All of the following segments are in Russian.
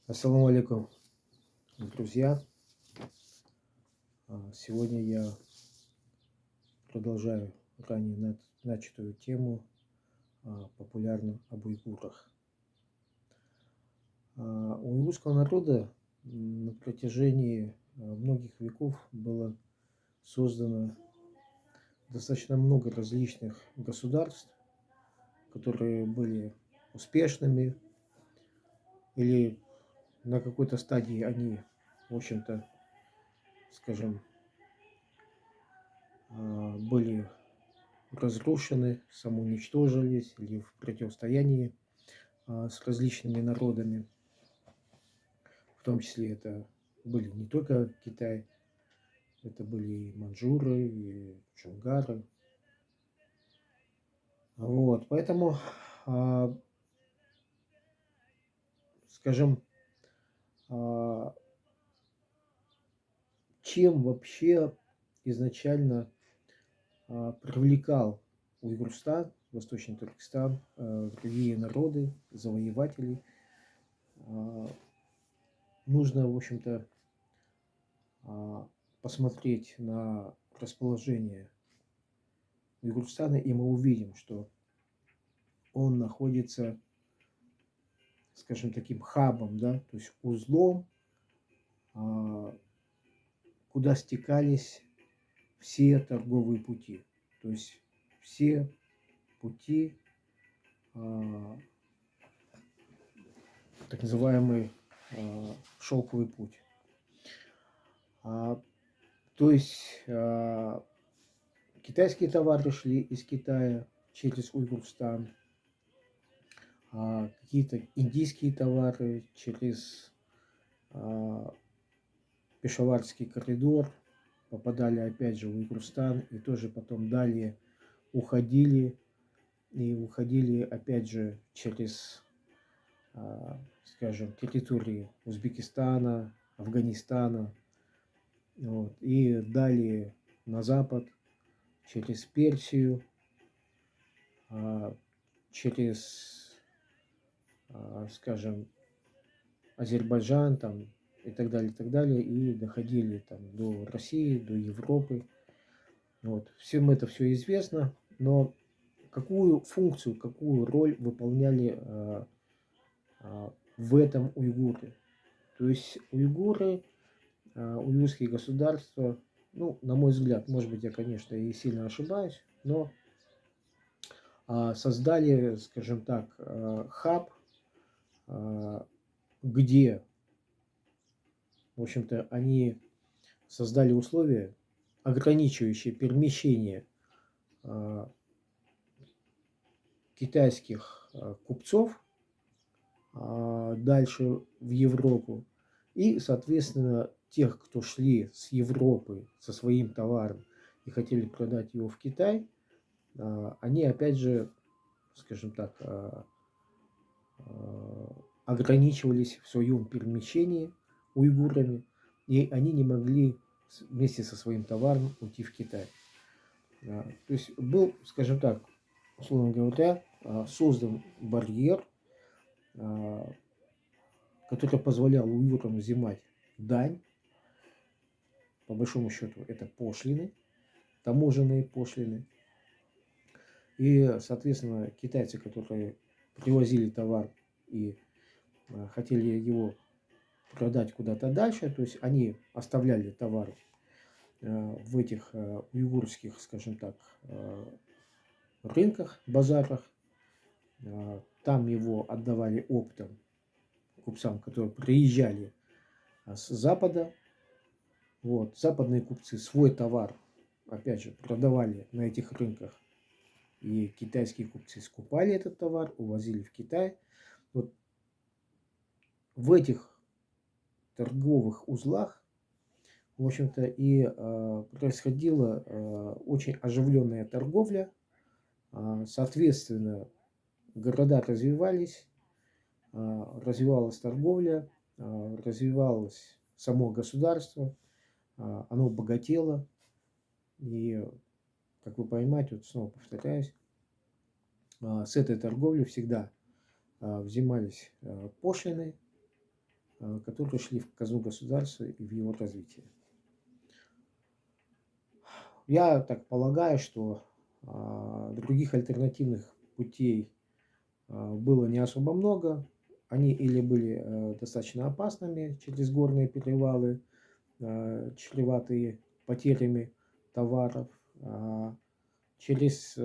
Ассаламу алейкум, друзья. Сегодня я продолжаю ранее начатую тему популярно об уйгурах. У уйгурского народа на протяжении многих веков было создано достаточно много различных государств, которые были успешными или на какой-то стадии они, в общем-то, скажем, были разрушены, самоуничтожились или в противостоянии с различными народами. В том числе это были не только Китай, это были и маньчжуры, и джунгары. Вот, поэтому, скажем, чем вообще изначально привлекал Уйгурстан, Восточный Туркестан, другие народы, завоеватели. Нужно, в общем-то, посмотреть на расположение Уйгурстана, и мы увидим, что он находится, скажем, таким хабом, да, то есть узлом, куда стекались все торговые пути, то есть все пути, так называемый шелковый путь. То есть китайские товары шли из Китая через Уйгурстан, какие-то индийские товары через Пешаварский коридор попадали опять же в Уйгурстан и тоже потом далее уходили и уходили опять же через, скажем, территории Узбекистана, Афганистана, вот, и далее на запад через Персию, через, скажем, Азербайджан там и так далее, и доходили там до России, до Европы. Вот. Всем это все известно, но какую функцию, какую роль выполняли в этом уйгуры? То есть уйгуры, уйгурские государства, ну, на мой взгляд, может быть, я, конечно, и сильно ошибаюсь, но создали, скажем так, хаб, где, в общем-то, они создали условия, ограничивающие перемещение китайских купцов дальше в Европу. И, соответственно, тех, кто шли с Европы со своим товаром и хотели продать его в Китай, они, опять же, скажем так, ограничивались в своем перемещении уйгурами, и они не могли вместе со своим товаром уйти в Китай. То есть был, скажем так, условно говоря, создан барьер, который позволял уйгурам взимать дань. По большому счету это пошлины, таможенные пошлины. И, соответственно, китайцы, которые привозили товар и хотели его продать куда-то дальше, то есть они оставляли товар в этих уйгурских, скажем так, рынках, базарах, там его отдавали оптом купцам, которые приезжали с запада. Вот. Западные купцы свой товар, опять же, продавали на этих рынках, и китайские купцы скупали этот товар, увозили в Китай. Вот в этих торговых узлах, в общем-то, и происходила очень оживленная торговля. Соответственно, города развивались, развивалась торговля, развивалось само государство, оно богатело. И, как вы понимаете, вот снова повторяюсь, с этой торговли всегда взимались пошлины, которые шли в казну государства и в его развитие. Я так полагаю, что других альтернативных путей было не особо много. Они или были достаточно опасными через горные перевалы, чреватые потерями товаров, через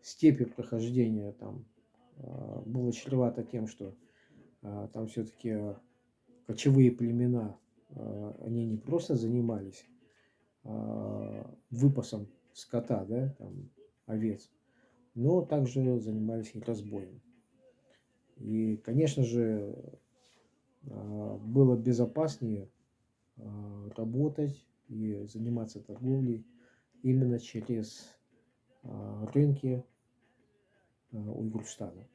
степи прохождения там было чревато тем, что там все-таки кочевые племена, они не просто занимались выпасом скота, да, там, овец, но также занимались и разбоем. И, конечно же, было безопаснее работать и заниматься торговлей именно через рынки Уйгурстана.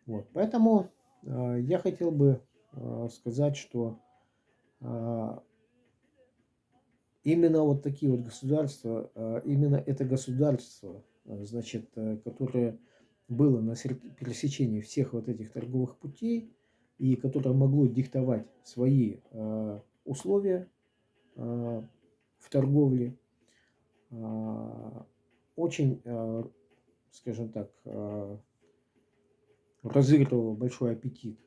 Вот. Поэтому я хотел бы сказать, что именно вот такие вот государства, именно это государство, значит, которое было на пересечении всех вот этих торговых путей и которое могло диктовать свои условия в торговле, очень, скажем так, разыгрывало большой аппетит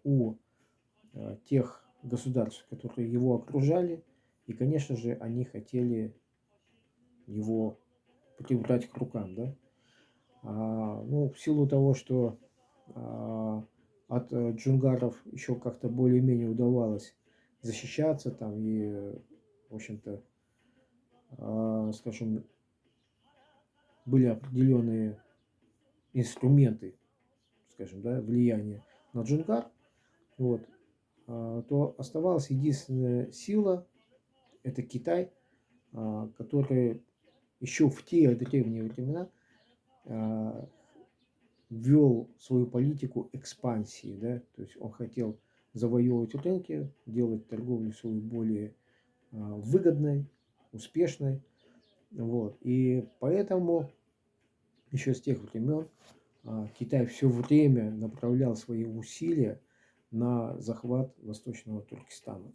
у тех государств, которые его окружали, и, конечно же, они хотели его прибрать к рукам, да. Ну, в силу того, что от джунгаров еще как-то более-менее удавалось защищаться там и, в общем-то, скажем, были определенные инструменты, скажем, да, влияния на джунгар, вот, то оставалась единственная сила, это Китай, который еще в те древние времена ввел свою политику экспансии, да, то есть он хотел завоевывать рынки, делать торговлю свою более выгодной, успешной, вот, и поэтому еще с тех времен Китай все время направлял свои усилия на захват Восточного Туркестана.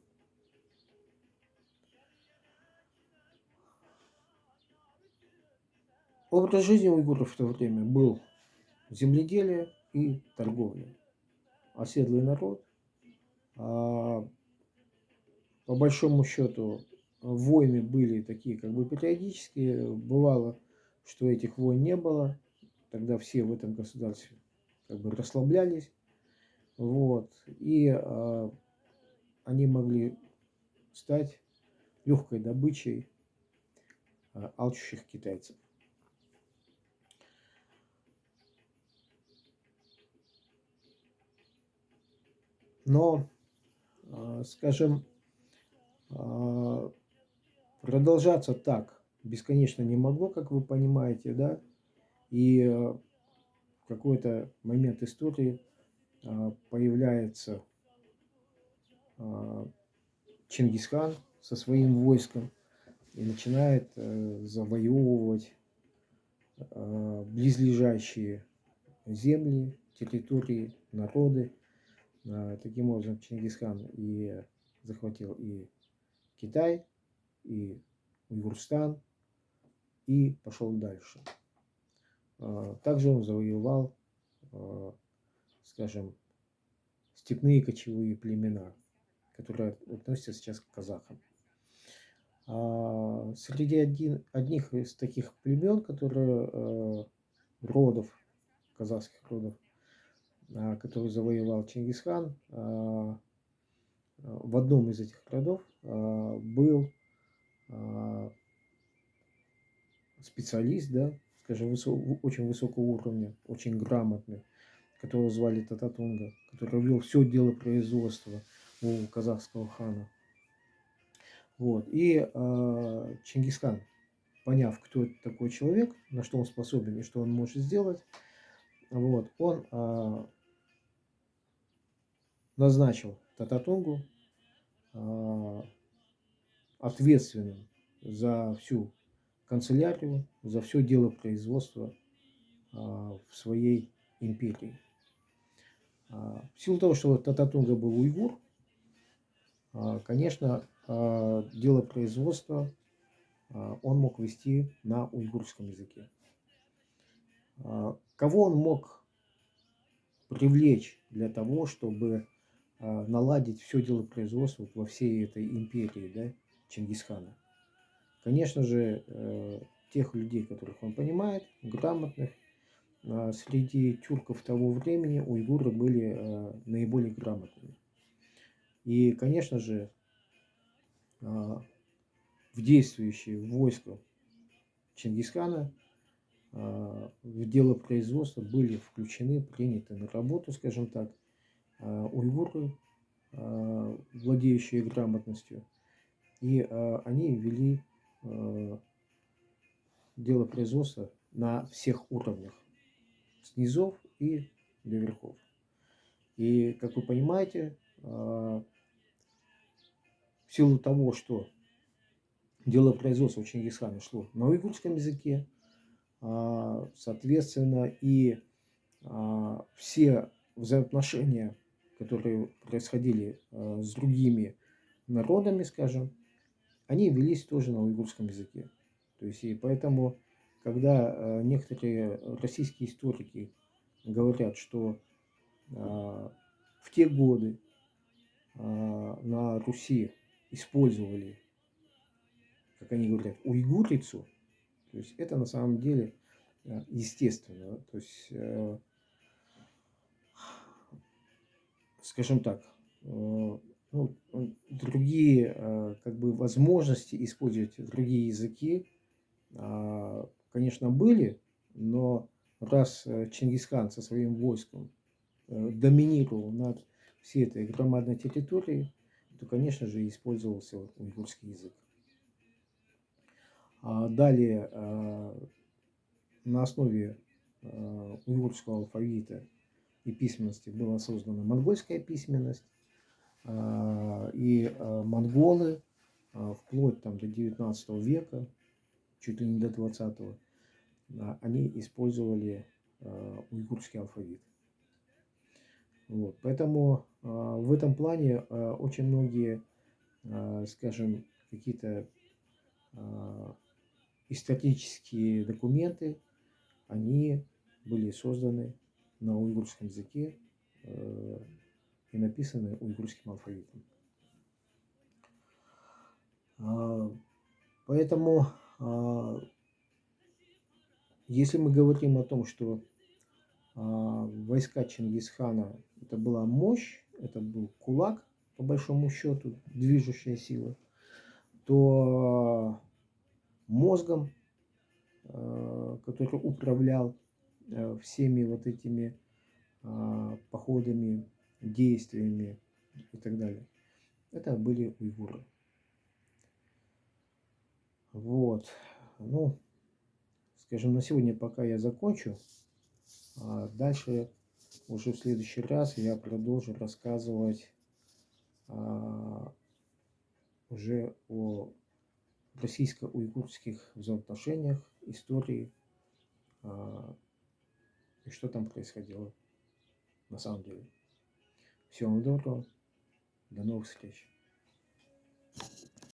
Образ жизни уйгуров в то время был земледелие и торговля. Оседлый народ. По большому счету войны были такие как бы периодические. Бывало, что этих войн не было. Тогда все в этом государстве как бы расслаблялись. Вот. И они могли стать легкой добычей алчущих китайцев. Но, скажем, продолжаться так бесконечно не могло, как вы понимаете, да, и в какой-то момент истории появляется Чингисхан со своим войском и начинает завоевывать близлежащие земли, территории, народы. Таким образом, Чингисхан и захватил и Китай, и Уйгурстан, и пошел дальше. Также он завоевал, скажем, степные кочевые племена, которые относятся сейчас к казахам. Среди одних из таких племен, которые родов, казахских родов, который завоевал Чингисхан, в одном из этих родов был специалист, да, скажем, очень высокого уровня, очень грамотный, которого звали Тататунга, который вел все дело производства у казахского хана. Вот. И Чингисхан, поняв, кто это такой человек, на что он способен и что он может сделать, вот, он назначил Тататунгу ответственным за всю канцелярию, за все дело производства в своей империи. В силу того, что Тататунга был уйгур, конечно, дело производства он мог вести на уйгурском языке. Кого он мог привлечь для того, чтобы наладить все дело производства во всей этой империи, да, Чингисхана? Конечно же, тех людей, которых он понимает, грамотных. Среди тюрков того времени уйгуры были наиболее грамотными. И, конечно же, в действующее войско Чингисхана в дело производства были включены, приняты на работу, скажем так, уйгуры, владеющие грамотностью, и они вели дело производства на всех уровнях, с низов и до верхов. И, как вы понимаете, в силу того, что дело производства у Чингисхана шло на уйгурском языке, соответственно, и все взаимоотношения, которые происходили с другими народами, скажем, они велись тоже на уйгурском языке. То есть, и поэтому, когда некоторые российские историки говорят, что в те годы на Руси использовали, как они говорят, уйгурицу, то есть это на самом деле естественно. То есть, скажем так, ну, другие как бы возможности использовать другие языки, конечно, были, но раз Чингисхан со своим войском доминировал над всей этой громадной территорией, то, конечно же, использовался уйгурский язык. Далее, на основе уйгурского алфавита и письменности была создана монгольская письменность, и монголы вплоть там, до 19 века, чуть ли не до 20-го, они использовали уйгурский алфавит. Вот. Поэтому в этом плане очень многие, скажем, какие-то исторические документы, они были созданы на уйгурском языке и написаны уйгурским алфавитом. Поэтому, если мы говорим о том, что войска Чингисхана это была мощь, это был кулак, по большому счету, движущая сила, то мозгом, который управлял всеми вот этими походами, действиями и так далее, это были уйгуры. Вот. Ну, скажем, на сегодня пока я закончу. Дальше уже в следующий раз я продолжу рассказывать уже о российско-уйгурских взаимоотношениях, истории и что там происходило на самом деле. Всего вам доброго, до новых встреч.